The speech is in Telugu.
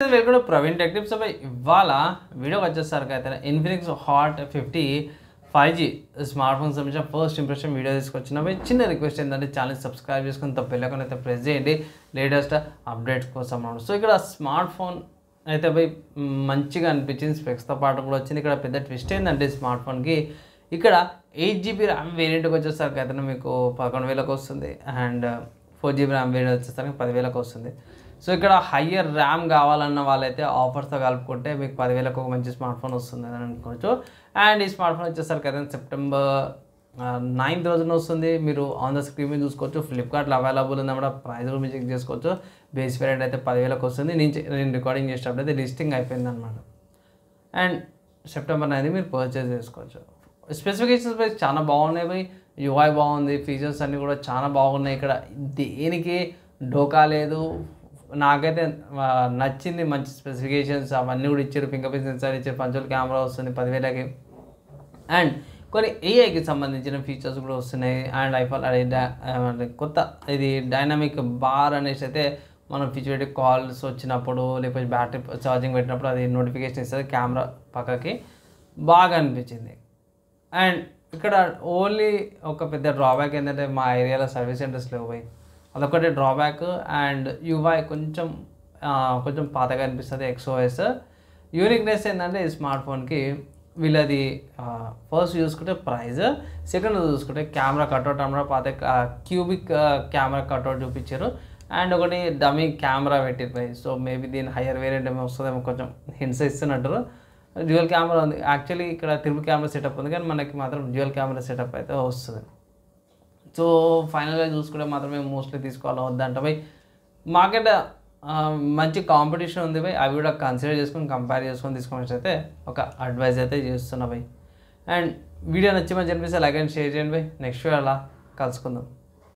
Welcome to Praveen tech tips. ఇవాళ వీడియోకి వచ్చేసరికి అయితే Infinix hot 50 5G smart phone సంబంధించిన ఫస్ట్ ఇంప్రెషన్ వీడియో తీసుకొచ్చిన చిన్న రిక్వెస్ట్ ఏంటంటే ఛానల్ సబ్స్క్రైబ్ చేసుకుని బెల్ ఐకాన్ అయితే ప్రెస్ చేయండి లేటెస్ట్ అప్డేట్స్ కోసం. సో ఇక్కడ స్మార్ట్ ఫోన్ అయితే మంచిగా అనిపించింది, స్పెక్స్తో పాటు కూడా వచ్చింది. ఇక్కడ పెద్ద ట్విస్ట్ ఏంటంటే స్మార్ట్ ఫోన్కి ఇక్కడ 8GB ర్యామ్ వేరియంట్కి వచ్చేసరికి అయితే మీకు 11,000కి వస్తుంది, అండ్ 4GB ర్యామ్ వేరియంట్ వచ్చేసరికి 10,000కి వస్తుంది. సో ఇక్కడ హయ్యర్ ర్యామ్ కావాలన్న వాళ్ళైతే ఆఫర్స్తో కలుపుకుంటే మీకు 10,000కి ఒక మంచి స్మార్ట్ ఫోన్ వస్తుంది అని అనుకోవచ్చు. అండ్ ఈ స్మార్ట్ ఫోన్ వచ్చేసరికి అయితే September 9th రోజున వస్తుంది. మీరు ఆన్ ద స్క్రీన్ మీద చూసుకోవచ్చు. ఫ్లిప్కార్ట్లో అవైలబుల్ ఉందన్నమాట. ప్రైస్ కూడా మీరు చెక్ చేసుకోవచ్చు. బేస్ వేరియంట్ అయితే 10,000కి వస్తుంది. నేను రికార్డింగ్ చేసేటప్పుడు అయితే లిస్టింగ్ అయిపోయింది అనమాట. అండ్ September 9th మీరు పర్చేస్ చేసుకోవచ్చు. స్పెసిఫికేషన్స్ చాలా బాగున్నాయి. యూఐ బాగుంది, ఫీచర్స్ అన్నీ కూడా చాలా బాగున్నాయి. ఇక్కడ దేనికి డోకా లేదు. నాకైతే నచ్చింది. మంచి స్పెసిఫికేషన్స్ అవన్నీ కూడా ఇచ్చారు. ఫింగర్ ప్రింట్ సెన్సార్ ఇచ్చారు, పంచువల్ కెమెరా వస్తుంది 10,000కి. అండ్ కొన్ని ఏఐకి సంబంధించిన ఫీచర్స్ కూడా వస్తున్నాయి. అండ్ ఐఫోన్ కొత్త ఇది డైనమిక్ బార్ అనేసి అయితే మనం ఫీచర్ కాల్స్ వచ్చినప్పుడు లేకపోతే బ్యాటరీ ఛార్జింగ్ పెట్టినప్పుడు అది నోటిఫికేషన్ ఇస్తుంది కెమెరా పక్కకి. బాగా అనిపించింది. అండ్ ఇక్కడ ఓన్లీ ఒక పెద్ద డ్రాబ్యాక్ ఏంటంటే మా ఏరియాలో సర్వీస్ సెంటర్స్ లేవు. అదొకటి డ్రాబ్యాక్. అండ్ యూఐ కొంచెం పాతగా అనిపిస్తుంది. XOS యూనిక్నెస్ ఏంటంటే ఈ స్మార్ట్ ఫోన్కి వీళ్ళది ఫస్ట్ చూసుకుంటే ప్రైస్, సెకండ్ చూసుకుంటే కెమెరా కట్అవుట్ అన్నమాట. పాత క్యూబిక్ కెమెరా కట్అవుట్ చూపించారు. అండ్ ఒకటి డమీ కెమెరా పెట్టిపోయి. సో మేబీ దీని హయ్యర్ వేరియంట్ ఏమో వస్తుందేమో, కొంచెం హింట్స్ ఇస్తున్నట్టు. డ్యూయల్ కెమెరా ఉంది. యాక్చువల్లీ ఇక్కడ ట్రిపుల్ కెమెరా సెటప్ ఉంది, కానీ మనకి మాత్రం డ్యూయల్ కెమెరా సెటప్ అయితే వస్తుంది. సో ఫైనల్గా చూసుకుంటే మాత్రమే మోస్ట్లీ తీసుకోవాలి వద్దంటే మార్కెట్ మంచి కాంపిటీషన్ ఉంది. అవి కూడా కన్సిడర్ చేసుకొని కంపేర్ చేసుకొని తీసుకోవచ్చు అయితే ఒక అడ్వైజ్ అయితే చేస్తున్నా. అండ్ వీడియో నచ్చి మంచి అనిపిస్తే లైక్ అండ్ షేర్ చేయండి. నెక్స్ట్ వీడియో అలా కలుసుకుందాం.